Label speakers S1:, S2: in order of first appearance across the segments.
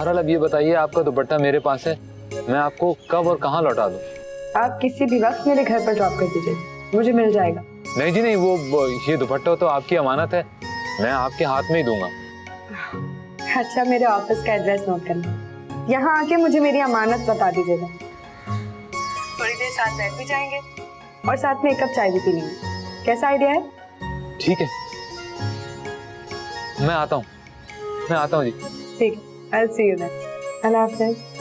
S1: बहरहाल अब ये बताइए, आपका दुपट्टा मेरे पास है, मैं आपको कब और कहाँ लौटा दूँ?
S2: आप किसी भी वक्त मेरे घर पर ड्रॉप कर दीजिए, मुझे मिल जाएगा।
S1: नहीं जी नहीं, वो ये दुपट्टा तो आपकी अमानत है, मैं आपके हाथ में ही दूंगा।
S2: अच्छा, मेरे ऑफिस का एड्रेस नोट करना, यहाँ आके मुझे मेरी अमानत बता दीजिएगा। थोड़ी देर साथ बैठ भी जाएंगे और साथ में एक कप चाय भी पी लेंगे। कैसा आइडिया है?
S1: ठीक है, मैं आता हूँ जी।
S2: ठीक है, I'll see you then. अल्लाह हाफ़िज़।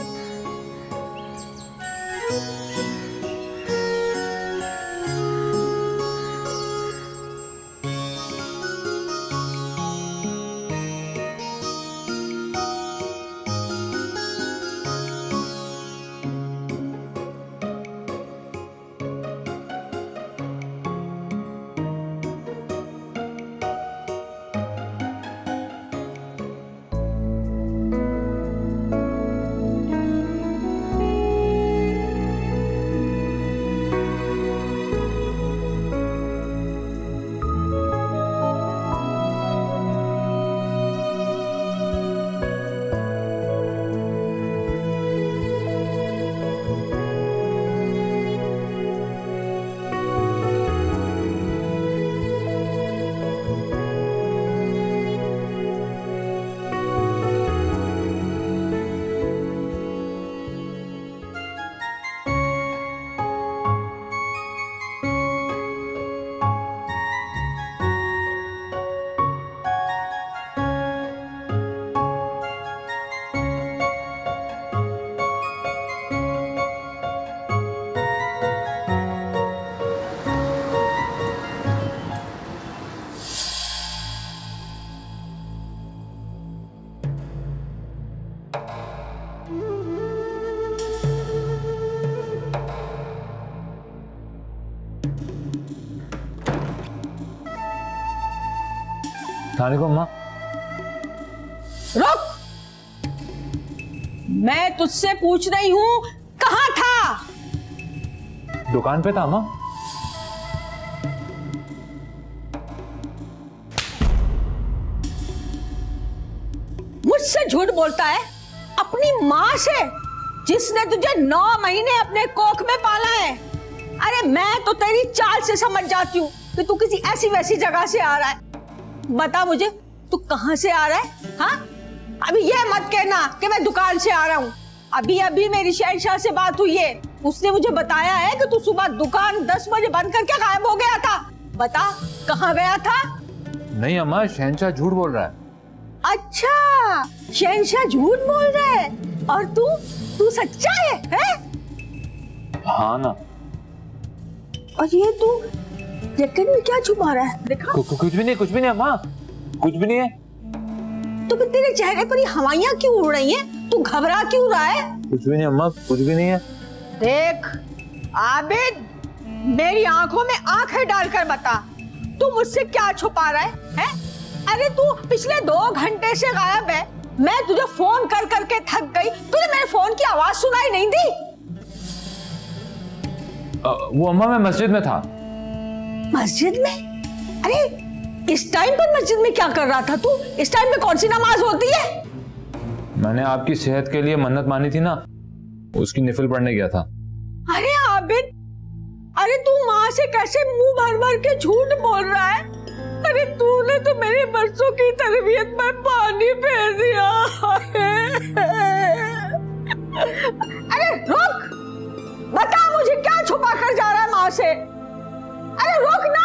S1: अस्सलामुअलैकुम अम्मा।
S3: रुक, मैं तुझसे पूछ रही हूँ, कहाँ था?
S1: दुकान पे था अम्मा।
S3: मुझसे झूठ बोलता है अपनी माँ से, जिसने तुझे 9 महीने अपने कोख में पाला है। अरे मैं तो तेरी चाल से समझ जाती हूँ कि तू किसी ऐसी वैसी जगह से आ रहा है। बता मुझे, तू कहाँ से आ रहा है? हाँ, अभी ये मत कहना कि मैं दुकान से आ रहा हूँ। अभी अभी मेरी शहंशाह से बात हुई है, उसने मुझे बताया है कि तू सुबह दुकान 10 बजे बंद करके गायब हो गया था। बता, कहाँ गया था?
S1: नहीं अम्मा, शहंशाह झूठ बोल रहा है।
S3: अच्छा, शहंशाह झूठ बोल रहा है और तू सच्चा है?
S1: हाँ ना।
S3: और ये तू जैकेट में क्या छुपा रहा है? देखा?
S1: कुछ भी नहीं अम्मा, कुछ भी नहीं है।
S3: तो फिर तेरे चेहरे पर ये हवाइयां क्यों उड़ रही हैं? तू घबरा क्यों रहा है?
S1: कुछ भी नहीं अम्मा, कुछ भी नहीं है।
S3: देख आबिद, मेरी आंखों में आंखें डालकर बता, तू मुझसे क्या छुपा रहा है? अरे तू पिछले 2 घंटे से गायब है। मैं तुझे फोन कर करके थक गई, तुझे मेरे फोन की आवाज सुनाई नहीं दी?
S1: वो अम्मा, मैं मस्जिद में था।
S3: मस्जिद में? अरे इस टाइम पर मस्जिद में क्या कर रहा था तू? इस टाइम पे कौन सी नमाज होती है?
S1: मैंने आपकी सेहत के लिए मन्नत मानी थी ना, उसकी निफिल पढ़ने गया था।
S3: अरे आबिद, अरे तू माँ से कैसे मुंह भर भर के झूठ बोल रहा है? अरे तूने तो मेरे बच्चों की तरबियत में पानी फेर दिया। अरे रुक, बता मुझे क्या छुपा कर जा रहा है माँ से? अरे रुक ना।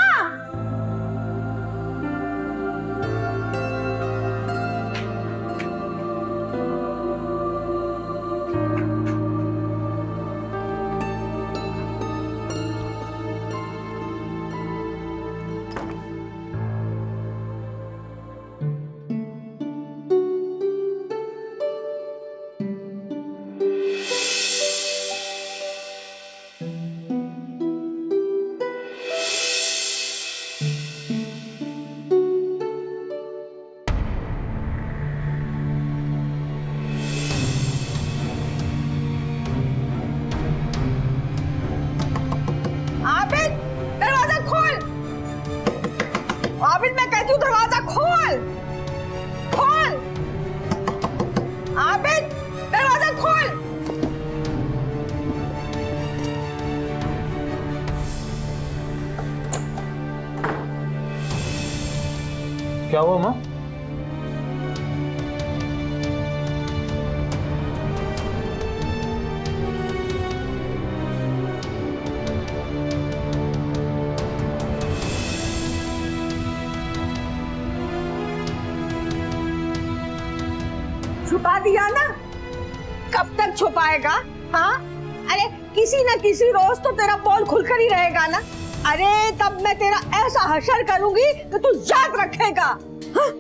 S3: आबिद, मैं कहती हूँ दरवाजा खोल खोल। आबिद,
S1: क्या हुआ माँ?
S3: छुपा दिया ना, कब तक छुपाएगा? हाँ, अरे किसी न किसी रोज तो तेरा पोल खुलकर ही रहेगा ना। अरे तब मैं तेरा ऐसा हशर करूंगी कि तू याद रखेगा। हाँ?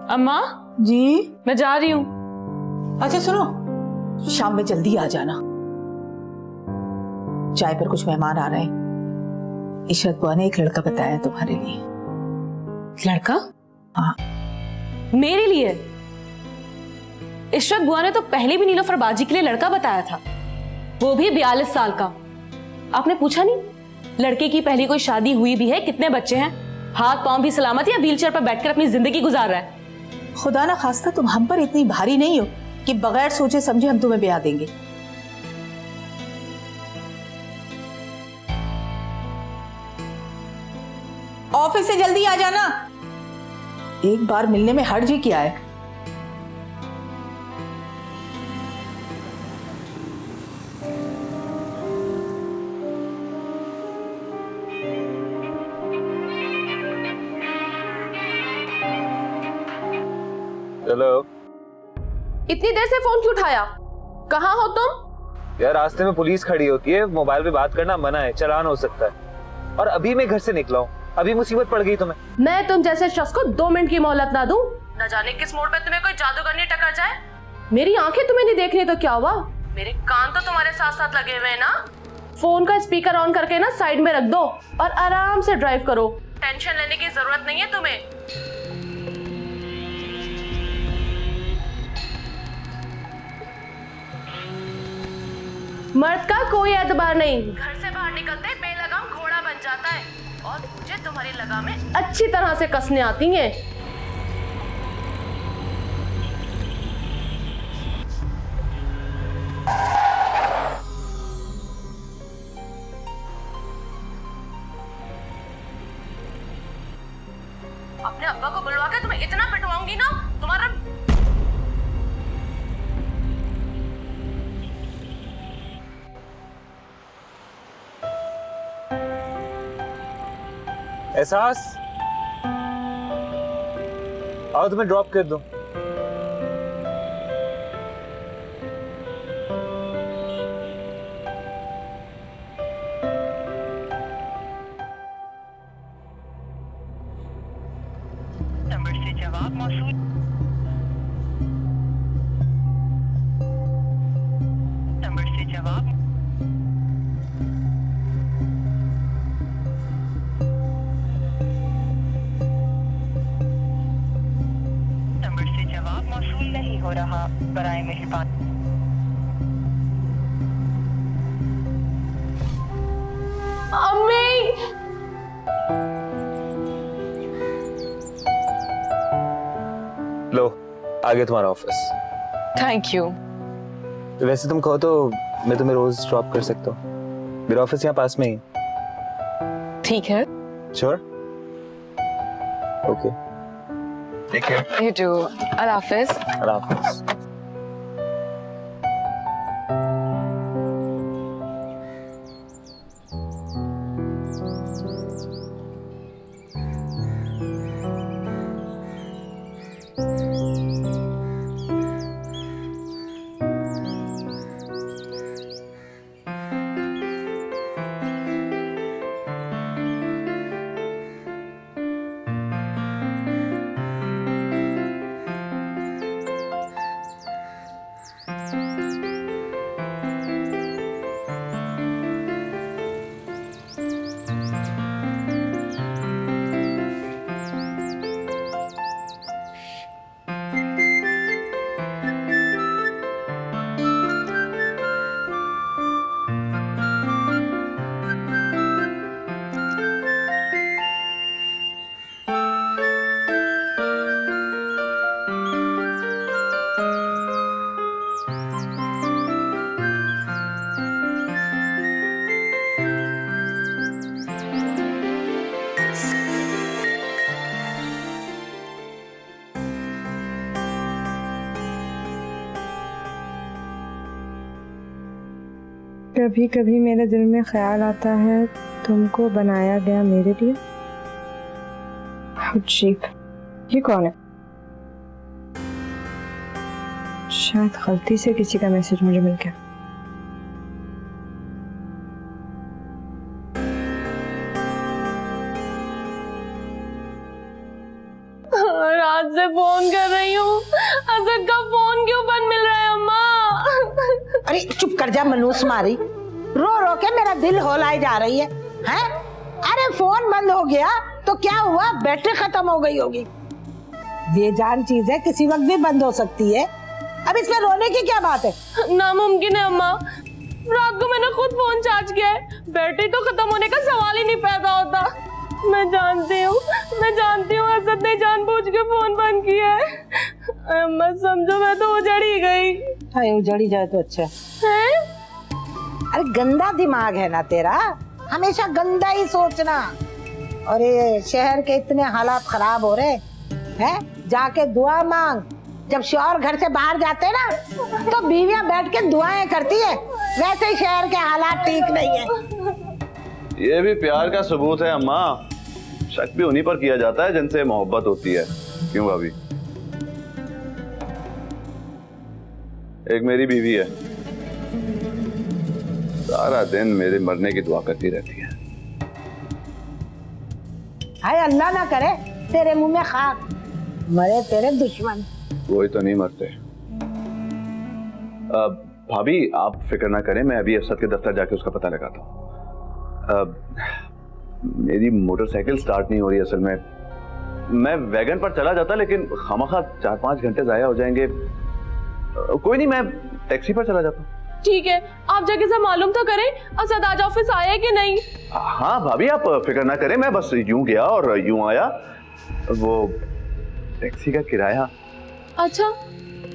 S4: अम्मा
S5: जी।
S4: मैं जा रही हूँ।
S5: अच्छा सुनो, शाम में जल्दी आ जाना, चाय पर कुछ मेहमान आ रहे हैं। इशरत बुआ ने एक लड़का बताया है तुम्हारे लिए।
S4: लड़का?
S5: हाँ।
S4: मेरे लिए? इशरत बुआ ने तो पहले भी नीलोफर बाजी के लिए लड़का बताया था, वो भी 42 साल का। आपने पूछा नहीं लड़के की पहली कोई शादी हुई भी है, कितने बच्चे हैं, हाथ पांव भी सलामत या व्हीलचेयर पर बैठकर अपनी जिंदगी गुजार रहा है?
S5: खुदा ना खास्ता तुम हम पर इतनी भारी नहीं हो कि बगैर सोचे समझे हम तुम्हें ब्याह देंगे। ऑफिस से जल्दी आ जाना, एक बार मिलने में हर्ज ही क्या है।
S1: हेलो।
S4: इतनी देर से फोन क्यों उठाया? कहाँ हो तुम?
S1: यार रास्ते में पुलिस खड़ी होती है, मोबाइल पे बात करना मना है, चालान हो सकता है। और अभी मैं घर से निकला हूँ, अभी मुसीबत पड़ गई तुम्हें।
S4: मैं तुम जैसे शख्स को 2 मिनट की मोहलत ना दूं, न जाने किस मोड़ पे तुम्हें कोई जादूगरनी टकर जाए। मेरी आंखें तुम्हें नहीं देख रही तो क्या हुआ, मेरे कान तो तुम्हारे साथ साथ लगे हुए हैं ना। फोन का स्पीकर ऑन करके ना साइड में रख दो और आराम से ड्राइव करो, टेंशन लेने की जरूरत नहीं है तुम्हें। मर्द का कोई एतबार नहीं, घर से बाहर निकलते बेलगाम घोड़ा बन जाता है। और मुझे तुम्हारी लगामें अच्छी तरह से कसने आती हैं। अपने अब्बा को बुलवा के तुम्हें इतना पिटवाऊंगी ना, तुम्हारा
S1: एहसास। आओ तुम्हें ड्रॉप कर दूं।
S6: नंबर से जवाब मौसूल। नंबर से जवाब। नंबर से जवाब मौसूल नहीं हो रहा, बराए मेहरबानी।
S1: आ गया तुम्हारा ऑफिस।
S7: Thank you.
S1: वैसे तुम कहो तो मैं तुम्हें रोज ड्रॉप कर सकता हूँ, मेरा ऑफिस यहाँ पास में ही।
S7: ठीक है।
S1: Sure? Okay, take care.
S7: You too. अल्लाह हाफिज।
S1: अल्लाह हाफिज।
S2: कभी कभी मेरे दिल में ख्याल आता है तुमको बनाया गया मेरे लिए। अजीब, ये कौन है? शायद गलती से किसी का मैसेज मुझे मिल गया।
S4: रात से फोन कर रही हूँ, असद का फोन क्यों बंद मिल रहा है अम्मा?
S8: अरे चुप कर जा मनूस मारी, रो रो के मेरा दिल होलाई जा रही है। हैं? अरे फोन बंद हो गया तो क्या हुआ, बैटरी खत्म हो गई होगी। बेजान चीज है, किसी वक्त भी बंद हो सकती है। अब इसमें रोने की क्या बात है?
S4: नामुमकिन है अम्मा, रात को मैंने खुद फोन चार्ज किया है, बैटरी तो खत्म होने का सवाल ही नहीं पैदा होता। मैं जानती हूँ असद ने जानबूझ के फोन बंद किया है। अम्मा समझो मैं तो उजड़ ही गई।
S8: हाँ, उजड़ी जाए तो अच्छा
S4: है।
S8: अरे गंदा दिमाग है ना तेरा, हमेशा गंदा ही सोचना। और ये शहर के इतने हालात खराब हो रहे हैं, जाके दुआ मांग। जब शौहर घर से बाहर जाते हैं ना तो बीवियां बैठ के दुआएं करती है, वैसे ही शहर के हालात ठीक नहीं है।
S9: ये भी प्यार का सबूत है अम्मा, शक भी उन्हीं पर किया जाता है जिनसे मोहब्बत होती है। क्यों भाभी? एक मेरी बीवी है, सारा दिन मेरे मरने की दुआ करती रहती है।
S8: हाय अल्लाह ना करे तेरे मुंह में खाक, मरे तेरे दुश्मन।
S9: वही तो नहीं मरते। भाभी आप फिक्र ना करें, मैं अभी असद के दफ्तर जाके उसका पता लगाता हूँ। मेरी मोटरसाइकिल स्टार्ट नहीं हो रही असल में। मैं वैगन पर चला जाता लेकिन खामखा 4-5 घंटे जाया हो जाएंगे। कोई नहीं, मैं टैक्सी पर चला जाता हूँ।
S4: ठीक है, आप जाके से मालूम तो करें असद आज ऑफिस आया है कि नहीं।
S9: हाँ भाभी आप फिक्र ना करें, मैं बस यूं गया और यूं आया। वो टैक्सी का किराया। अच्छा,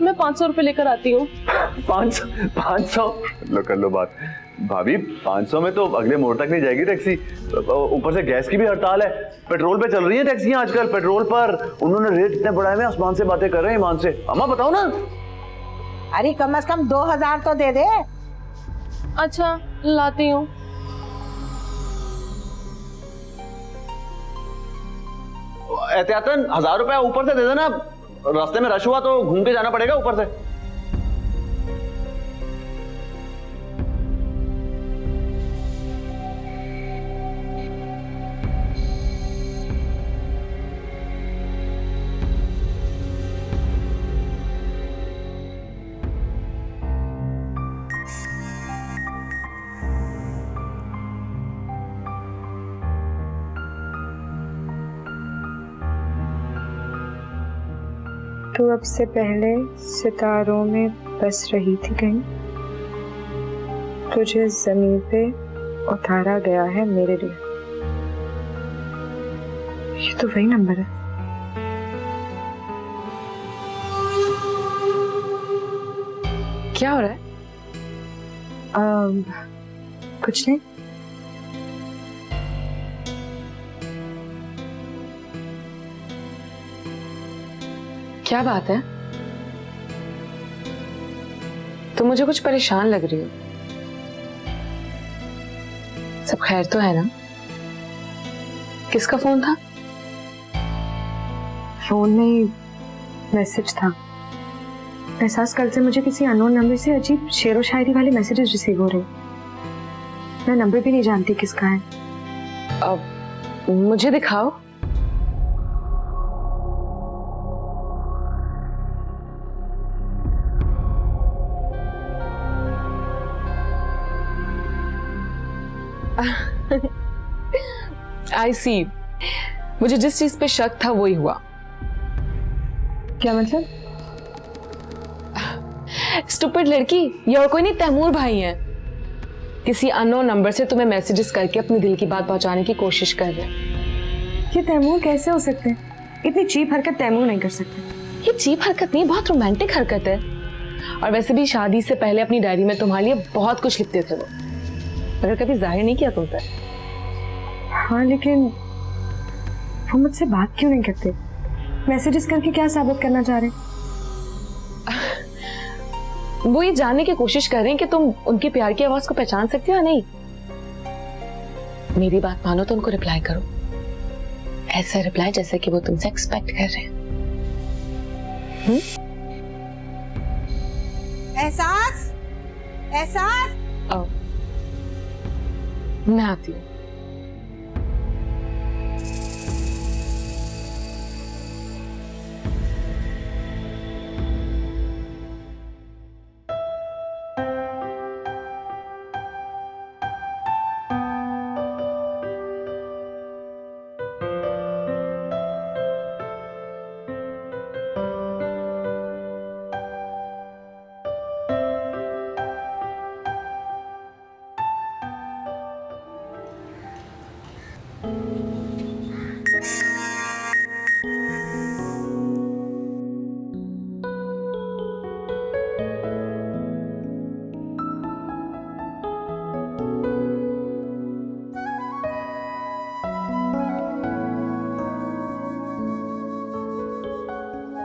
S9: मैं 500 रुपए लेकर आती हूँ। 500 लो कर लो बात। भाभी 500 में तो अगले मोड़ तक नहीं जाएगी टैक्सी, ऊपर से गैस की भी हड़ताल है। पेट्रोल पे चल रही है टैक्सियां आजकल, पेट्रोल पर उन्होंने रेट इतने बढ़ाए हुए, आसमान से बातें कर रहे हैं ईमान से। अम्मा बताओ ना।
S8: अरे कम से कम 2000 तो दे दे।
S4: अच्छा लाती हूँ।
S9: एहतियातन 1000 रुपया ऊपर से दे देना, रास्ते में रश हुआ तो घूम के जाना पड़ेगा ऊपर से।
S2: तू अब से पहले सितारों में बस रही थी कहीं, तुझे जमीन पे उतारा गया है मेरे लिए। ये तो वही नंबर है।
S7: क्या हो रहा है?
S2: कुछ नहीं।
S7: क्या बात है? तुम मुझे कुछ परेशान लग रही हो। सब खैर तो है ना? किसका फोन था?
S2: फोन नहीं, मैसेज था। एहसास कल से मुझे किसी अननोन नंबर से अजीब शेरो शायरी वाले मैसेजेस रिसीव हो रहे। मैं नंबर भी नहीं जानती किसका है।
S7: अब मुझे दिखाओ। आई सी। मुझे जिस चीज पे शक था वही हुआ।
S2: क्या मतलब?
S7: स्टूपिड लड़की, ये और कोई नहीं, तैमूर भाई हैं। किसी अननोन नंबर से तुम्हें मैसेजेस करके अपने दिल की बात पहुंचाने की कोशिश कर रहे हैं।
S2: ये तैमूर कैसे हो सकते हैं? इतनी चीप हरकत तैमूर नहीं कर सकते।
S7: ये चीप हरकत नहीं, बहुत रोमांटिक हरकत है। और वैसे भी शादी से पहले अपनी डायरी में तुम्हारे लिए बहुत कुछ लिखते थे वो, मगर कभी जाहिर नहीं किया तुम पर।
S2: हाँ, लेकिन वो मुझसे बात क्यों नहीं करते? मैसेजेस करके क्या साबित करना चाह रहे?
S7: वो ये जानने की कोशिश कर रहे हैं कि तुम उनके प्यार की आवाज को पहचान सकते हो या नहीं। मेरी बात मानो तो उनको रिप्लाई करो, ऐसा रिप्लाई जैसे कि वो तुमसे एक्सपेक्ट कर रहे हैं।
S8: एहसास, एहसास,
S7: आओ, मैं आती हूँ।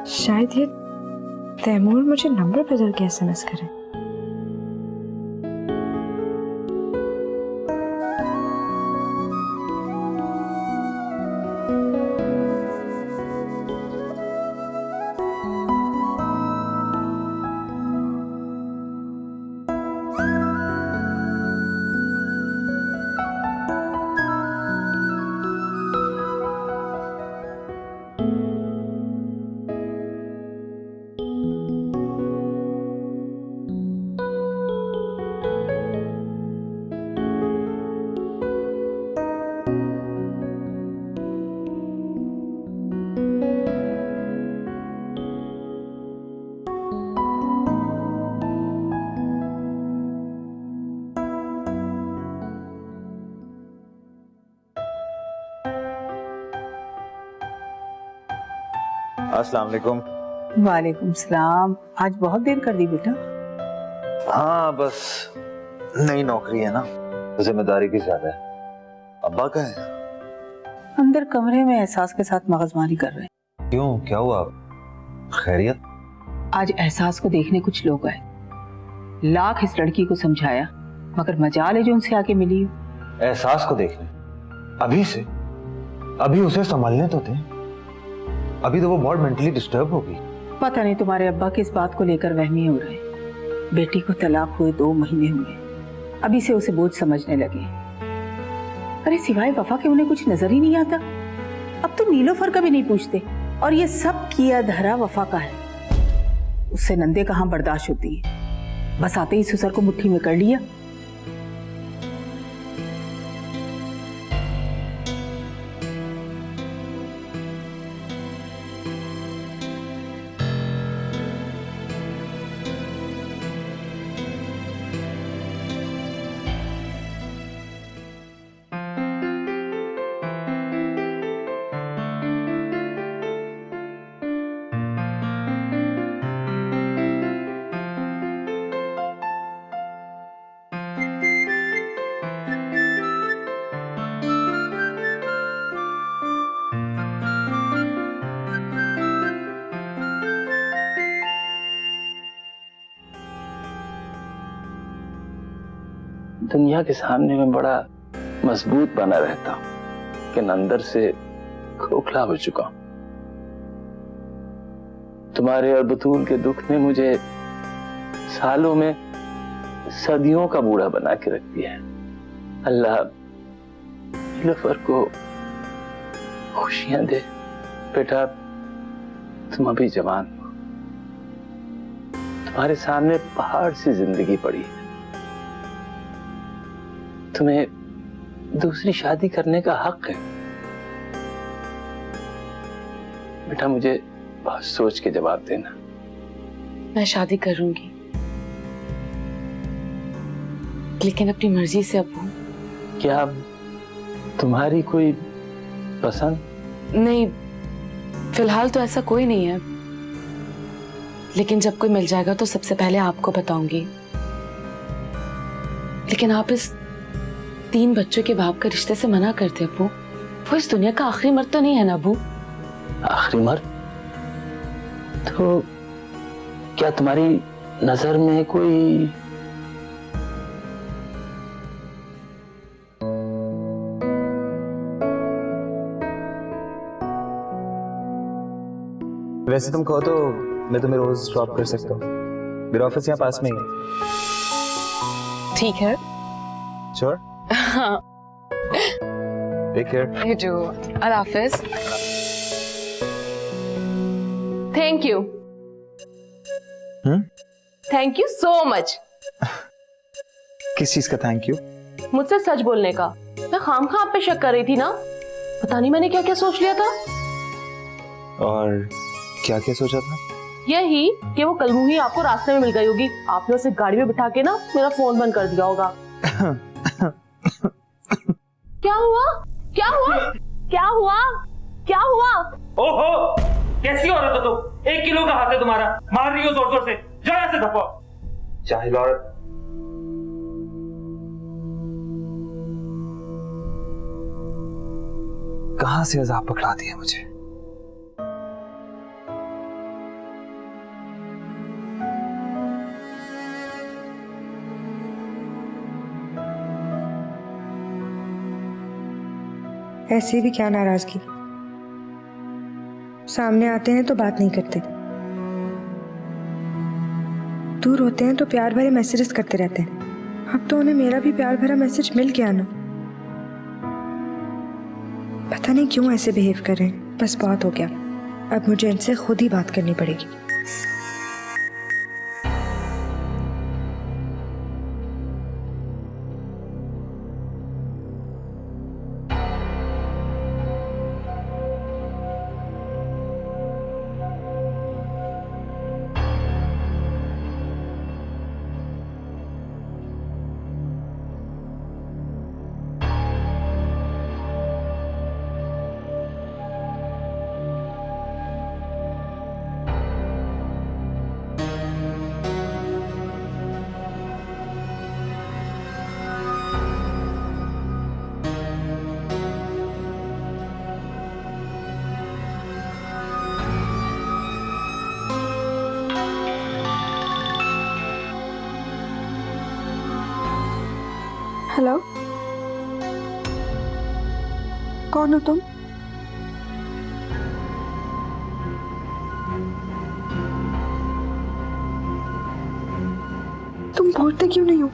S2: शायद ये तैमूर मुझे नंबर बदल के एसएमएस करे।
S1: अस्सलाम वालेकुम।
S5: वालेकुम सलाम। आज बहुत देर कर दी बेटा।
S1: हाँ, बस नई नौकरी है ना, जिम्मेदारी भी ज्यादा है। अब्बा का है?
S5: अंदर कमरे में एहसास के साथ मगजमारी कर रहे हैं।
S1: क्यों, क्या हुआ? खैरियत?
S5: आज एहसास को देखने कुछ लोग आए। लाख इस लड़की को समझाया, मगर मजाल है जो उनसे आके मिली हो।
S1: एहसास को देखने? अभी से? अभी उसे संभालने तो थे। अभी तो वो बहुत मेंटली डिस्टर्ब होगी।
S5: पता नहीं तुम्हारे अब्बा किस बात को लेकर वहमी हो रहे। बेटी को तलाक हुए 2 महीने हुए, अभी से उसे बोझ समझने लगे। अरे सिवाय वफा के उन्हें कुछ नजर ही नहीं आता। अब तो नीलोफर का भी नहीं पूछते, और ये सब किया धरा वफा का है। उससे नंदे कहाँ बर्दाश्त होती है। बस आते ही सुसर को मुट्ठी में कर लिया।
S10: दुनिया के सामने मैं बड़ा मजबूत बना रहता हूं, लेकिन अंदर से खोखला हो चुका हूं। तुम्हारे और बतूल के दुख ने मुझे सालों में सदियों का बूढ़ा बना के रख दिया है। अल्लाह नीलोफर को खुशियां दे। बेटा, तुम अभी जवान हो, तुम्हारे सामने पहाड़ सी जिंदगी पड़ी है। तुम्हें दूसरी शादी करने का हक है। बेटा, मुझे बहुत सोच के जवाब देना।
S7: मैं शादी करूंगी, लेकिन अपनी मर्जी से अब्बू।
S10: क्या तुम्हारी कोई पसंद?
S7: नहीं, फिलहाल तो ऐसा कोई नहीं है, लेकिन जब कोई मिल जाएगा तो सबसे पहले आपको बताऊंगी। लेकिन आप इस 3 बच्चों के बाप का रिश्ते से मना करते अब्बू। वो इस दुनिया का आखिरी मर्द तो नहीं है ना अब्बू?
S10: आखिरी मर्द? तो क्या तुम्हारी नजर में कोई
S1: वैसे तुम कहो तो मैं तुम्हें रोज ड्रॉप कर सकता हूँ। मेरा ऑफिस यहाँ पास में ही है।
S7: ठीक है।
S1: श्योर?
S7: हाँ।
S1: Take care.
S7: You too. अल्लाह हाफिज।
S4: Thank you. Thank you so much.
S1: किस चीज का थैंक यू?
S4: मुझसे सच बोलने का। मैं खामखा आप पे शक कर रही थी ना, पता नहीं मैंने क्या क्या सोच लिया था।
S1: और क्या क्या सोचा था?
S4: यही कि वो कलमू ही आपको रास्ते में मिल गई होगी, आपने उसे गाड़ी में बिठा के ना मेरा फोन बंद कर दिया होगा। क्या हुआ? क्या हुआ? क्या हुआ? क्या हुआ?
S11: ओहो, कैसी औरत हो तुम? 1 किलो का हाथ है तुम्हारा, मार रही हो जोर जोर से। जाओ यहाँ से, धप्पो। जाहिल औरत।
S1: कहां से अज़ाब पकड़ा दिया मुझे।
S2: ऐसी भी क्या नाराजगी, सामने आते हैं तो बात नहीं करते, दूर होते हैं तो प्यार भरे मैसेजेस करते रहते हैं। अब तो उन्हें मेरा भी प्यार भरा मैसेज मिल गया ना। पता नहीं क्यों ऐसे बिहेव कर रहे हैं। बस बहुत हो गया, अब मुझे इनसे खुद ही बात करनी पड़ेगी। हेलो, कौन हो तुम? तुम बोलते क्यों नहीं हो?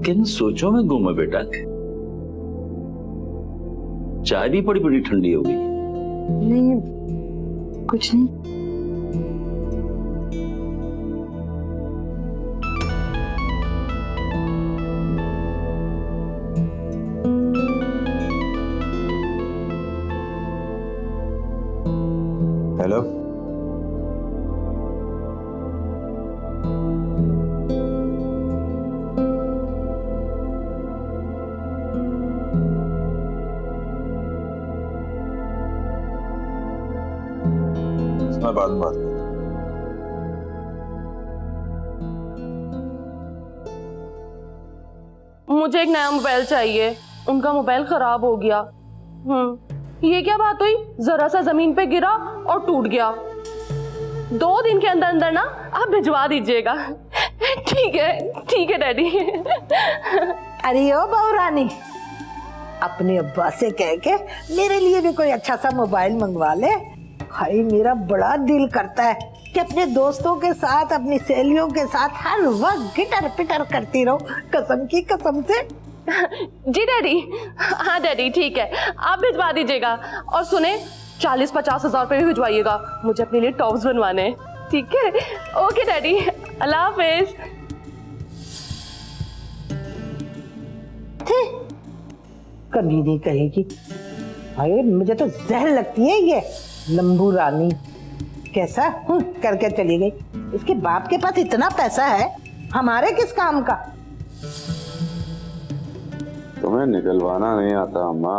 S10: किन सोचों में गुम है बेटा? चाय भी बड़ी बड़ी ठंडी हो गई।
S2: नहीं, कुछ नहीं।
S1: हेलो, मैं बाद में बात करता हूँ।
S4: मुझे एक नया मोबाइल चाहिए, उनका मोबाइल खराब हो गया। ये क्या बात हुई? जरा सा जमीन पे गिरा और टूट गया। 2 दिन के अंदर अंदर ना आप भिजवा दीजिएगा। ठीक है डैडी।
S8: अरे ओ बहू रानी, अपने अब्बा से कह के मेरे लिए भी कोई अच्छा सा मोबाइल मंगवा ले। भाई मेरा बड़ा दिल करता है कि अपने दोस्तों के साथ, अपनी सहेलियों के साथ हर वक्त गिटर पिटर करती रहूं, कसम की कसम से।
S4: जी डैडी। हाँ डैडी ठीक है, आप भिजवा दीजिएगा। और सुने, 40-50 हजार रुपए भी भिजवाइएगा, मुझे अपने लिए टॉप्स बनवाने हैं। ठीक है, ओके डैडी, अल्लाह हाफिज।
S8: कभी नहीं कहेगी। भाई मुझे तो जहर लगती है ये लंबू रानी। कैसा करके चली गई। इसके बाप के पास इतना पैसा है, हमारे किस काम का।
S9: तुम्हें निकलवाना नहीं आता अम्मा।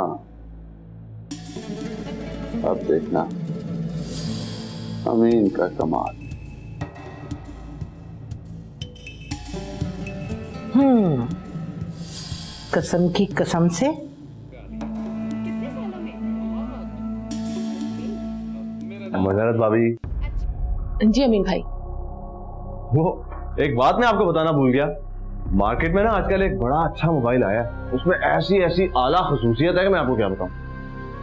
S9: अब देखना अमीन का कमाल।
S8: कसम की कसम से।
S9: मजरत भाभी।
S4: जी अमीन भाई।
S9: वो एक बात मैं आपको बताना भूल गया। मार्केट में ना आजकल एक बड़ा अच्छा मोबाइल आया है, उसमें ऐसी ऐसी आला खसूसियत है कि मैं आपको क्या बताऊं।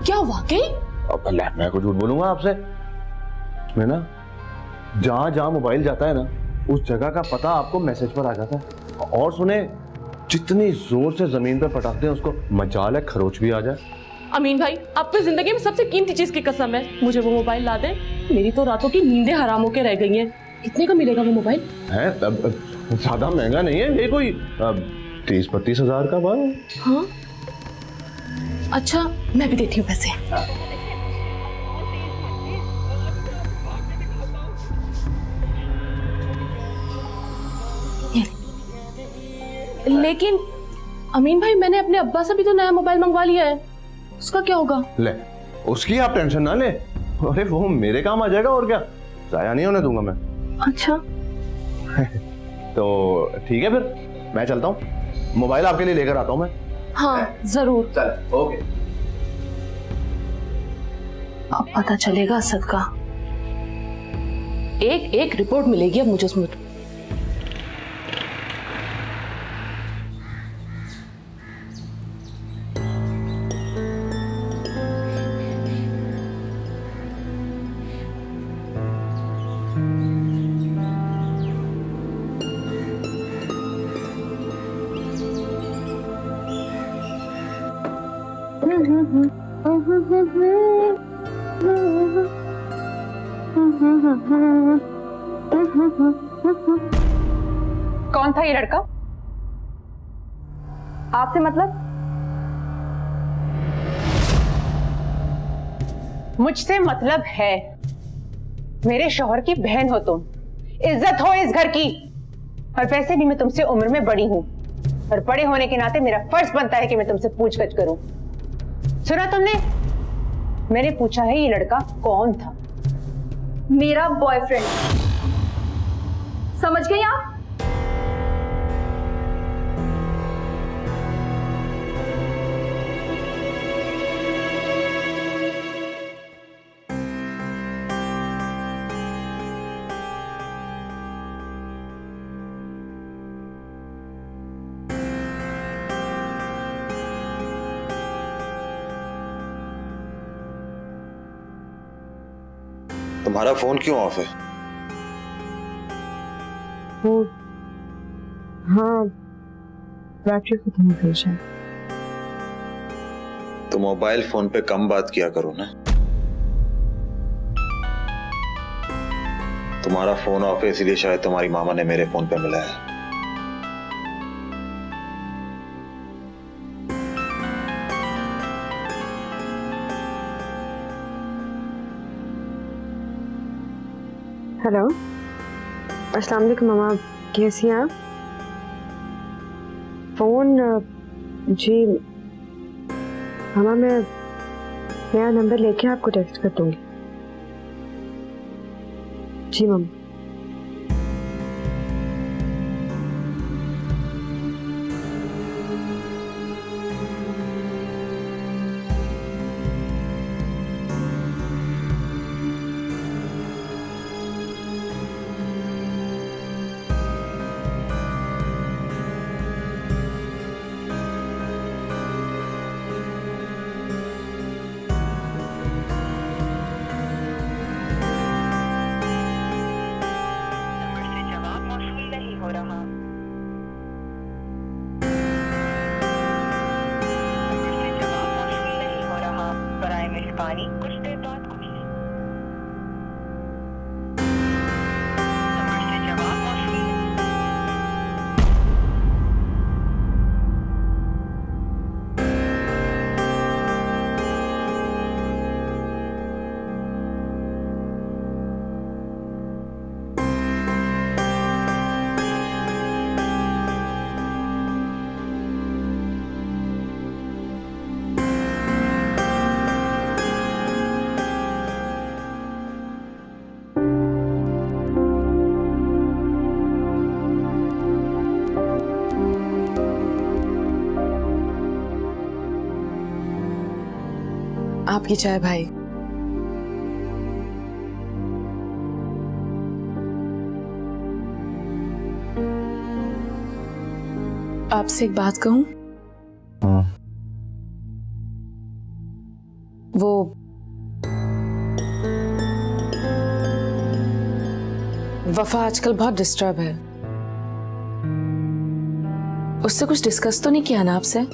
S4: क्या वाकई?
S9: अब मैं कुछ झूठ बोलूंगा आपसे। मैं ना जहां जहां मोबाइल जाता है ना, उस जगह का पता आपको मैसेज पर आ जाता है। और सुने, जितनी जोर से जमीन पे पटाखते हैं उसको मजाल है खरोच भी आ जाए।
S4: अमीन भाई, आपकी जिंदगी में सबसे कीमती चीज की कसम है, मुझे वो मोबाइल ला दे। मेरी तो रातों की नींदें हराम होके रह गई हैं। कितने का मिलेगा वो मोबाइल?
S9: है ज्यादा महंगा नहीं है ये, कोई 30-32 हजार का बाल।
S4: हाँ अच्छा, मैं भी देती हूँ पैसे। लेकिन अमीन भाई, मैंने अपने अब्बा से भी तो नया मोबाइल मंगवा लिया है, उसका क्या होगा?
S9: ले, उसकी आप टेंशन ना ले। अरे वो मेरे काम आ जाएगा, और क्या, जाया नहीं होने दूंगा मैं।
S4: अच्छा
S9: तो ठीक है, फिर मैं चलता हूँ, मोबाइल आपके लिए लेकर आता हूँ मैं।
S4: हाँ जरूर।
S9: चल ओके।
S4: अब पता चलेगा असद का। एक रिपोर्ट मिलेगी अब मुझे उसमें।
S2: कौन था ये लड़का? आपसे मतलब?
S12: मुझसे मतलब है। मेरे शौहर की बहन हो तुम, इज्जत हो इस घर की। और वैसे भी मैं तुमसे उम्र में बड़ी हूं, और बड़े होने के नाते मेरा फर्ज बनता है कि मैं तुमसे पूछगछ करूं। सुना तुमने? मैंने पूछा है ये लड़का कौन था?
S2: मेरा बॉयफ्रेंड। समझ गई आप?
S1: तुम्हारा फोन क्यों ऑफ है?
S2: हाँ, बैटरी खत्म हो गई शायद।
S13: तो मोबाइल फोन पे कम बात किया करो ना। तुम्हारा फोन ऑफ है इसलिए शायद तुम्हारी मामा ने मेरे फोन पे मिलाया।
S2: हेलो, अस्सलाम वालेकुम मामा, कैसी हैं आप? फ़ोन जी मामा, मैं नया नंबर लेके आपको टेक्स्ट कर दूंगी। जी मामा।
S6: कुछ देर बाद कोशिश
S7: आपकी चाय भाई। आपसे एक बात कहूं? वो वफा आजकल बहुत डिस्टर्ब है। उससे कुछ डिस्कस तो नहीं किया ना आपसे?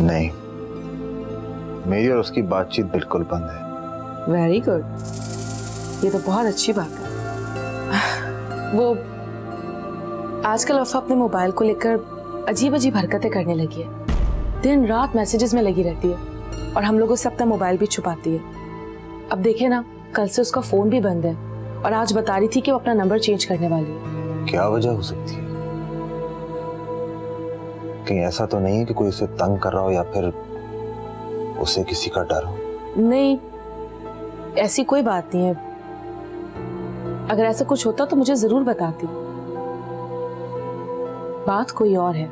S13: नहीं, मेरी और उसकी बातचीत बिल्कुल बंद है।
S7: वेरी गुड, ये तो बहुत अच्छी बात है। वो आजकल वफा अपने मोबाइल को लेकर अजीब अजीब हरकतें करने लगी है। दिन रात मैसेजेस में लगी रहती है और हम लोगों से अपना मोबाइल भी छुपाती है। अब देखे ना, कल से उसका फोन भी बंद है और आज बता रही थी कि वो अपना नंबर चेंज करने वाली है।
S13: क्या वजह हो सकती है? कहीं ऐसा तो नहीं है कि कोई उसे तंग कर रहा हो या फिर उसे किसी का डर हो?
S7: नहीं, ऐसी कोई बात नहीं है। अगर ऐसा कुछ होता तो मुझे जरूर बताती। बात कोई और है।